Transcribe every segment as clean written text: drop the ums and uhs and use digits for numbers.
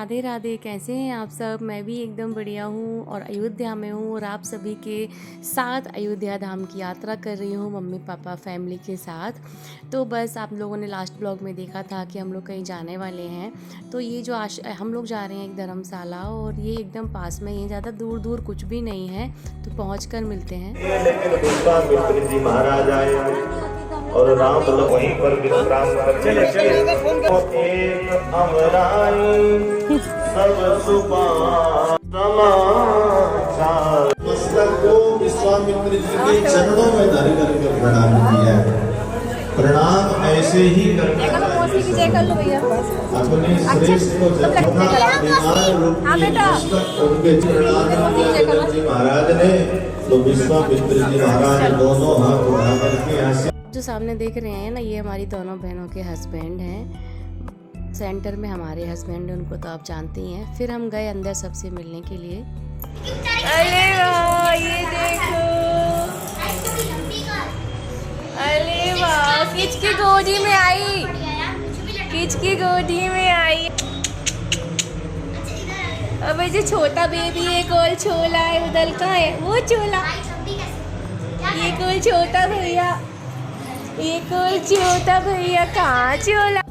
राधे राधे। कैसे हैं आप सब? मैं भी एकदम बढ़िया हूँ और अयोध्या में हूँ और आप सभी के साथ अयोध्या धाम की यात्रा कर रही हूँ मम्मी पापा फैमिली के साथ। तो बस आप लोगों ने लास्ट ब्लॉग में देखा था कि हम लोग कहीं जाने वाले हैं। तो ये जो हम लोग जा रहे हैं एक धर्मशाला और ये एकदम पास में ही है, ज़्यादा दूर दूर कुछ भी नहीं है। तो पहुँच कर मिलते हैं। और राम मतलब वहीं पर विश्राम करते एक अमराई सब समाचार पुस्तक को विश्वामित्र जी के चरणों में धर करके प्रणाम किया है। प्रणाम ऐसे ही करना चाहिए। अपने श्रेष्ठ को जब उनके चरणारविंद जी महाराज ने तो विश्वामित्र जी महाराज दोनों हाथ उठा करके ऐसे। जो सामने देख रहे हैं ना, ये हमारी दोनों बहनों के हस्बैंड हैं। सेंटर में हमारे हस्बैंड हैं, उनको तो आप जानते ही हैं। फिर हम गए अंदर सबसे मिलने के लिए। अरे वाह, ये देखो, अरे वाह, किच की गोदी में आई, किच की गोदी में आई। अब जो छोटा बेबी एक और छोला है, उधर का है वो छोला, ये कोई छोटा भैया, एक और छोटा भैया कहाँ छोला।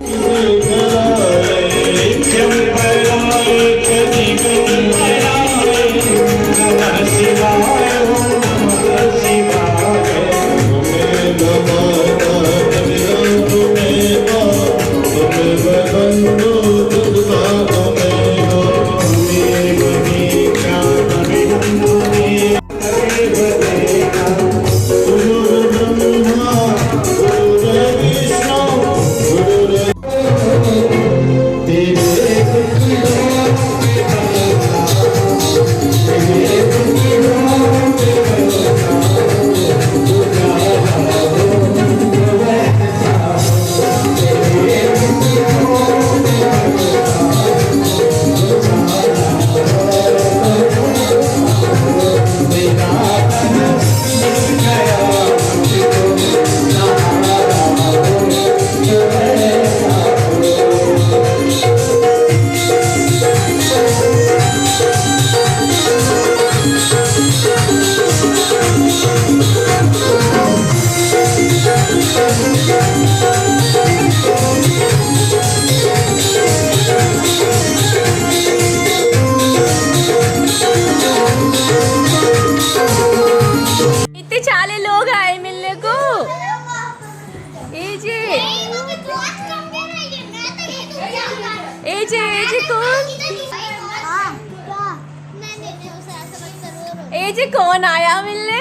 कौन आया मिलने?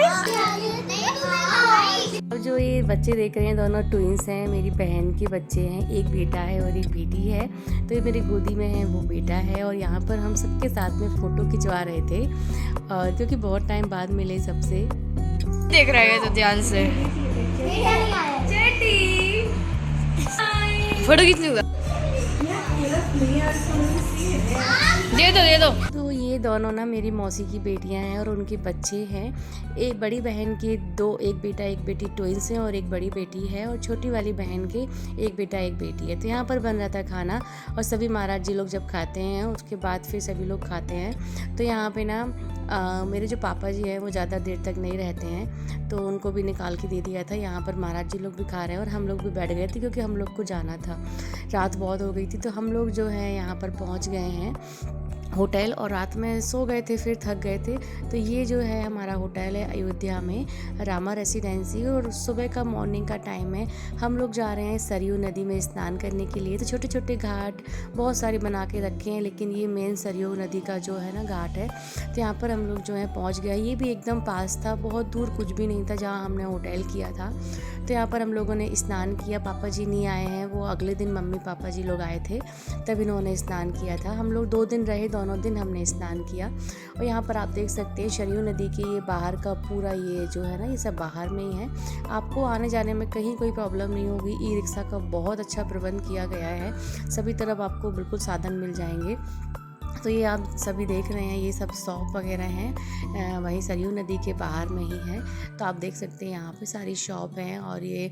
और जो ये बच्चे देख रहे हैं दोनों ट्विंस हैं, मेरी बहन के बच्चे हैं। एक बेटा है और एक बेटी है। तो ये मेरी गोदी में है, वो बेटा है। और यहाँ पर हम सबके साथ में फ़ोटो खिंचवा रहे थे क्योंकि बहुत टाइम बाद मिले सबसे। देख रहे हैं तो ध्यान से फोटो खींचूंगा, दे दो। तो ये दोनों ना मेरी मौसी की बेटियां हैं और उनके बच्चे हैं। एक बड़ी बहन के एक बेटा एक बेटी ट्विंस हैं और एक बड़ी बेटी है। और छोटी वाली बहन के एक बेटा एक बेटी है। तो यहाँ पर बन रहा था खाना और सभी महाराज जी लोग जब खाते हैं उसके बाद फिर सभी लोग खाते हैं। तो यहाँ पे ना मेरे जो पापा जी हैं वो ज़्यादा देर तक नहीं रहते हैं, तो उनको भी निकाल के दे दिया था। यहाँ पर महाराज जी लोग भी खा रहे हैं और हम लोग भी बैठ गए थे क्योंकि हम लोग को जाना था, रात बहुत हो गई थी। तो हम लोग जो है यहाँ पर पहुँच गए हैं होटल और रात में सो गए थे, फिर थक गए थे। तो ये जो है हमारा होटल है अयोध्या में, रामा रेसिडेंसी। और सुबह का मॉर्निंग का टाइम है। हम लोग जा रहे हैं सरयू नदी में स्नान करने के लिए। तो छोटे छोटे घाट बहुत सारे बना के रखे हैं, लेकिन ये मेन सरयू नदी का जो है ना घाट है। तो यहाँ पर हम लोग जो है पहुँच गए। ये भी एकदम पास था, बहुत दूर कुछ भी नहीं था जहाँ हमने होटल किया था। तो यहाँ पर हम लोगों ने स्नान किया। पापा जी नहीं आए हैं, वो अगले दिन मम्मी पापा जी लोग आए थे, तब इन्होंने स्नान किया था। हम लोग 2 दिन रहे, दोनों दिन हमने स्नान किया। और यहाँ पर आप देख सकते हैं सरयू नदी के ये बाहर का पूरा ये जो है ना, ये सब बाहर में ही है। आपको आने जाने में कहीं कोई प्रॉब्लम नहीं होगी। ई रिक्शा का बहुत अच्छा प्रबंध किया गया है, सभी तरफ आपको बिल्कुल साधन मिल जाएंगे। तो ये आप सभी देख रहे हैं, ये सब शॉप वगैरह हैं, वहीं सरयू नदी के बाहर में ही है। तो आप देख सकते हैं यहाँ पे सारी शॉप हैं और ये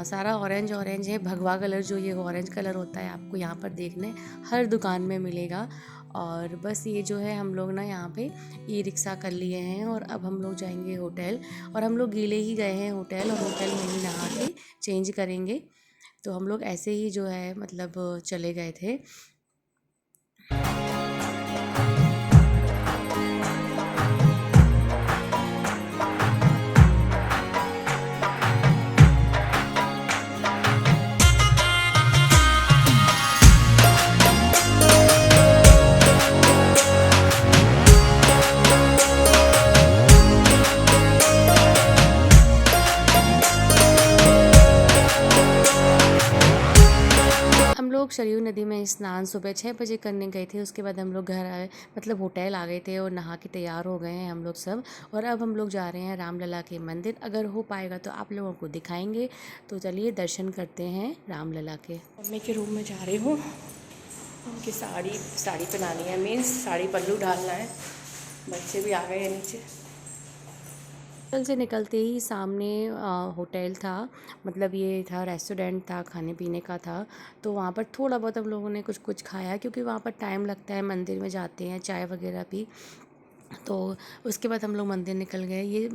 सारा ऑरेंज ऑरेंज है। भगवा कलर, जो ये ऑरेंज कलर होता है, आपको यहाँ पर देखने हर दुकान में मिलेगा। और बस ये जो है, हम लोग ना यहाँ पे ई रिक्शा कर लिए हैं और अब हम लोग जाएंगे होटल। और हम लोग गीले ही गए हैं होटल, और होटल में ही नहा के चेंज करेंगे। तो हम लोग ऐसे ही जो है मतलब चले गए थे। हम लोग सरयू नदी में स्नान सुबह 6 बजे करने गए थे। उसके बाद हम लोग घर आए, मतलब होटल आ गए थे और नहा के तैयार हो गए हैं हम लोग सब। और अब हम लोग जा रहे हैं रामलला के मंदिर। अगर हो पाएगा तो आप लोगों को दिखाएंगे। तो चलिए दर्शन करते हैं रामलला के। मम्मी के रूम में जा रही हूँ। उनकी साड़ी पहनानी है, मीन्स साड़ी पल्लू डालना है। बच्चे भी आ गए हैं नीचे। होटल से निकलते ही सामने होटल था, मतलब ये था रेस्टोरेंट था, खाने पीने का था। तो वहाँ पर थोड़ा बहुत हम लोगों ने कुछ कुछ खाया, क्योंकि वहाँ पर टाइम लगता है, मंदिर में जाते हैं, चाय वगैरह पी। तो उसके बाद हम लोग मंदिर निकल गए। ये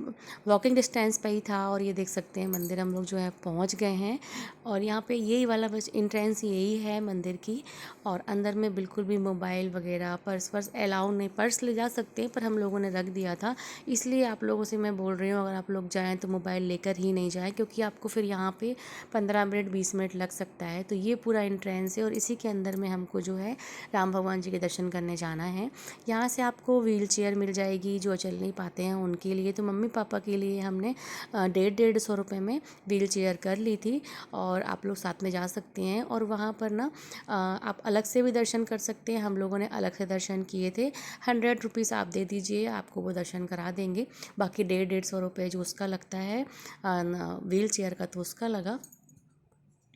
वॉकिंग डिस्टेंस पे ही था और ये देख सकते हैं मंदिर हम लोग जो है पहुंच गए हैं। और यहाँ पे यही वाला बस एंट्रेंस यही है मंदिर की। और अंदर में बिल्कुल भी मोबाइल वगैरह, पर्स वर्स अलाउ नहीं। पर्स ले जा सकते हैं पर हम लोगों ने रख दिया था, इसलिए आप लोगों से मैं बोल रही हूँ अगर आप लोग जाएँ तो मोबाइल लेकर ही नहीं जाएँ, क्योंकि आपको फिर यहाँ पे 15 मिनट 20 मिनट लग सकता है। तो ये पूरा एंट्रेंस है और इसी के अंदर में हमको जो है राम भगवान जी के दर्शन करने जाना है। यहाँ से आपको व्हील चेयर मिल जाएगी, जो चल नहीं पाते हैं उनके लिए। तो मम्मी पापा के लिए हमने 150 रुपये में व्हील चेयर कर ली थी। और आप लोग साथ में जा सकते हैं। और वहाँ पर ना आप अलग से भी दर्शन कर सकते हैं। हम लोगों ने अलग से दर्शन किए थे। 100 रुपीज़ आप दे दीजिए, आपको वो दर्शन करा देंगे। बाकी 150 रुपये जो उसका लगता है व्हील चेयर का, तो उसका लगा।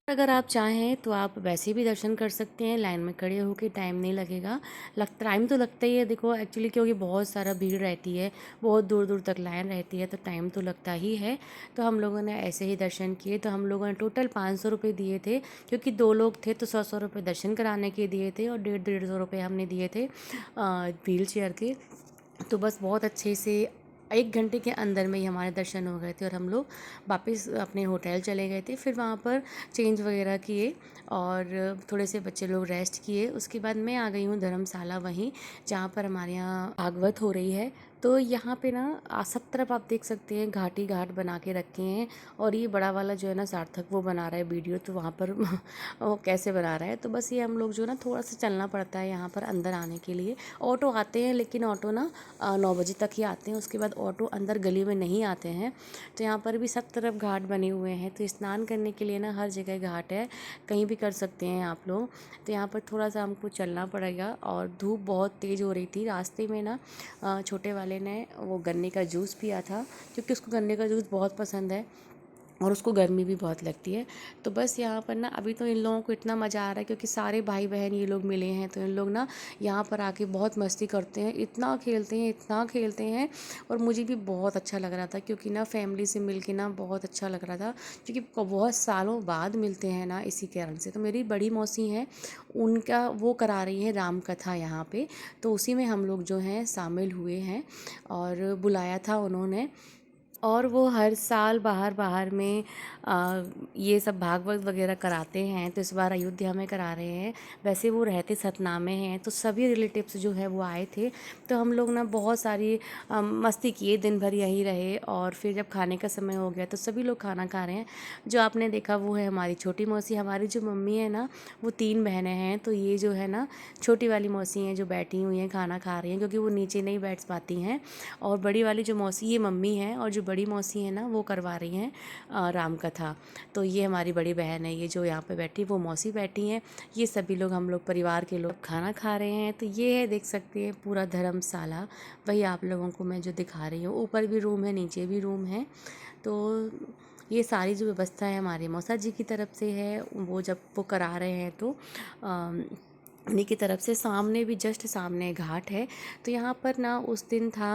अगर आप चाहें तो आप वैसे भी दर्शन कर सकते हैं, लाइन में खड़े होकर, टाइम नहीं लगेगा। टाइम तो लगता ही है देखो एक्चुअली, क्योंकि बहुत सारा भीड़ रहती है, बहुत दूर दूर तक लाइन रहती है, तो टाइम तो लगता ही है। तो हम लोगों ने ऐसे ही दर्शन किए। तो हम लोगों ने टोटल 500 रुपये दिए थे, क्योंकि 2 लोग थे तो 100 रुपये दर्शन कराने के दिए थे और 150 रुपये हमने दिए थे व्हील चेयर के। तो बस बहुत अच्छे से 1 घंटे के अंदर में ही हमारे दर्शन हो गए थे और हम लोग वापस अपने होटल चले गए थे। फिर वहाँ पर चेंज वगैरह किए और थोड़े से बच्चे लोग रेस्ट किए। उसके बाद मैं आ गई हूँ धर्मशाला, वहीं जहाँ पर हमारे यहाँ भागवत हो रही है। तो यहाँ पे ना सब तरफ आप देख सकते हैं घाट ही घाट बना के रखे हैं। और ये बड़ा वाला जो है ना सार्थक, वो बना रहा है वीडियो, तो वहाँ पर वो कैसे बना रहा है। तो बस ये हम लोग जो ना थोड़ा सा चलना पड़ता है यहाँ पर अंदर आने के लिए। ऑटो आते हैं, लेकिन ऑटो ना 9 बजे तक ही आते हैं, उसके बाद ऑटो अंदर गली में नहीं आते हैं। तो यहाँ पर भी सब तरफ घाट बने हुए हैं। तो स्नान करने के लिए ना हर जगह घाट है, कहीं भी कर सकते हैं आप लोग। तो यहाँ पर थोड़ा सा हमको चलना पड़ेगा और धूप बहुत तेज़ हो रही थी। रास्ते में ना छोटे वाले ने वो गन्ने का जूस पिया था, क्योंकि उसको गन्ने का जूस बहुत पसंद है और उसको गर्मी भी बहुत लगती है। तो बस यहाँ पर ना अभी तो इन लोगों को इतना मज़ा आ रहा है, क्योंकि सारे भाई बहन ये लोग मिले हैं। तो इन लोग ना यहाँ पर आके बहुत मस्ती करते हैं, इतना खेलते हैं, इतना खेलते हैं। और मुझे भी बहुत अच्छा लग रहा था, क्योंकि ना फैमिली से मिल के ना बहुत अच्छा लग रहा था, क्योंकि बहुत सालों बाद मिलते हैं ना, इसी कारण से। तो मेरी बड़ी मौसी हैं, उनका वो करा रही है राम कथा यहाँ पे, तो उसी में हम लोग जो हैं शामिल हुए हैं और बुलाया था उन्होंने। और वो हर साल बाहर बाहर में ये सब भागवत वगैरह कराते हैं। तो इस बार अयोध्या में करा रहे हैं। वैसे वो रहते सतना में हैं, तो सभी रिलेटिव्स जो है वो आए थे। तो हम लोग ना बहुत सारी मस्ती किए, दिन भर यहीं रहे। और फिर जब खाने का समय हो गया तो सभी लोग खाना खा रहे हैं। जो आपने देखा वो है हमारी छोटी मौसी। हमारी जो मम्मी है ना, वो 3 बहनें हैं। तो ये जो है ना छोटी वाली मौसी हैं, जो बैठी हुई हैं खाना खा रही हैं, क्योंकि वो नीचे नहीं बैठ पाती हैं। और बड़ी वाली जो मौसी, ये मम्मी हैं, और जो बड़ी मौसी है ना, वो करवा रही हैं राम कथा। तो ये हमारी बड़ी बहन है, ये जो यहाँ पे बैठी, वो मौसी बैठी हैं। ये सभी लोग, हम लोग परिवार के लोग खाना खा रहे हैं। तो ये है, देख सकते हैं पूरा धर्मशाला, वही आप लोगों को मैं जो दिखा रही हूँ। ऊपर भी रूम है, नीचे भी रूम है। तो ये सारी जो व्यवस्था है हमारे मौसा जी की तरफ से है, वो जब वो करा रहे हैं तो उन्हीं की तरफ से सामने भी जस्ट सामने घाट है। तो यहाँ पर ना उस दिन था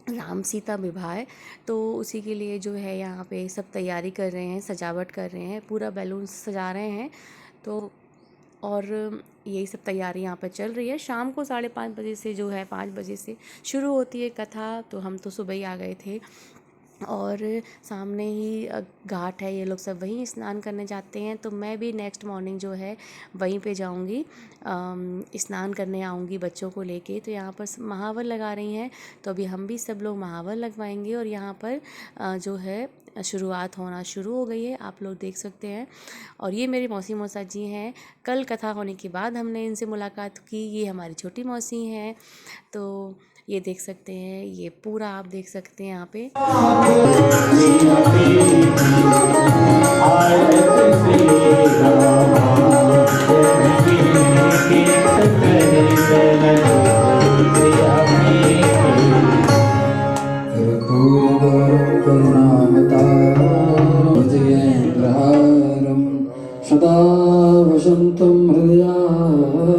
राम सीता विवाह, तो उसी के लिए जो है यहाँ पे सब तैयारी कर रहे हैं, सजावट कर रहे हैं, पूरा बैलून सजा रहे हैं। तो और यही सब तैयारी यहाँ पर चल रही है। शाम को 5:30 बजे से जो है 5 बजे से शुरू होती है कथा। तो हम तो सुबह ही आ गए थे और सामने ही घाट है, ये लोग सब वहीं स्नान करने जाते हैं। तो मैं भी नेक्स्ट मॉर्निंग जो है वहीं पे जाऊंगी, स्नान करने आऊँगी बच्चों को लेके। तो यहाँ पर महावर लगा रही हैं, तो अभी हम भी सब लोग महावर लगवाएंगे। और यहाँ पर जो है शुरुआत होना शुरू हो गई है, आप लोग देख सकते हैं। और ये मेरी मौसी मौसा जी हैं, कल कथा होने के बाद हमने इनसे मुलाकात की। ये हमारी छोटी मौसी हैं। तो ये देख सकते हैं, ये पूरा आप देख सकते हैं यहाँ पे। सदा वसन्तं हृदयारविन्दे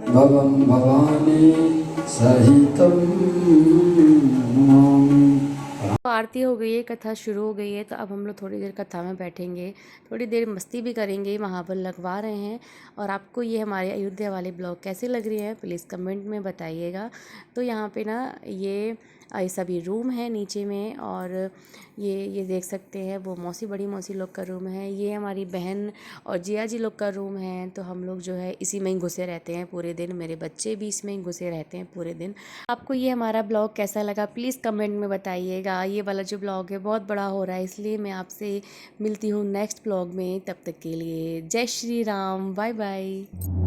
भवं भवानी सहितं नमामि। तो आरती हो गई है, कथा शुरू हो गई है। तो अब हम लोग थोड़ी देर कथा में बैठेंगे, थोड़ी देर मस्ती भी करेंगे, महावर लगवा रहे हैं। और आपको ये हमारे अयोध्या वाले ब्लॉग कैसे लग रही है प्लीज़ कमेंट में बताइएगा। तो यहाँ पे ना ये सभी रूम है नीचे में, और ये देख सकते हैं वो मौसी बड़ी मौसी लोग का रूम है, ये हमारी बहन और जिया जी लोग का रूम है। तो हम लोग जो है इसी में ही घुसे रहते हैं पूरे दिन, मेरे बच्चे भी इसमें ही घुसे रहते हैं पूरे दिन। आपको ये हमारा ब्लॉग कैसा लगा प्लीज़ कमेंट में बताइएगा। ये वाला जो ब्लॉग है बहुत बड़ा हो रहा है, इसलिए मैं आपसे मिलती हूँ नेक्स्ट ब्लॉग में। तब तक के लिए जय श्री राम, बाय बाय।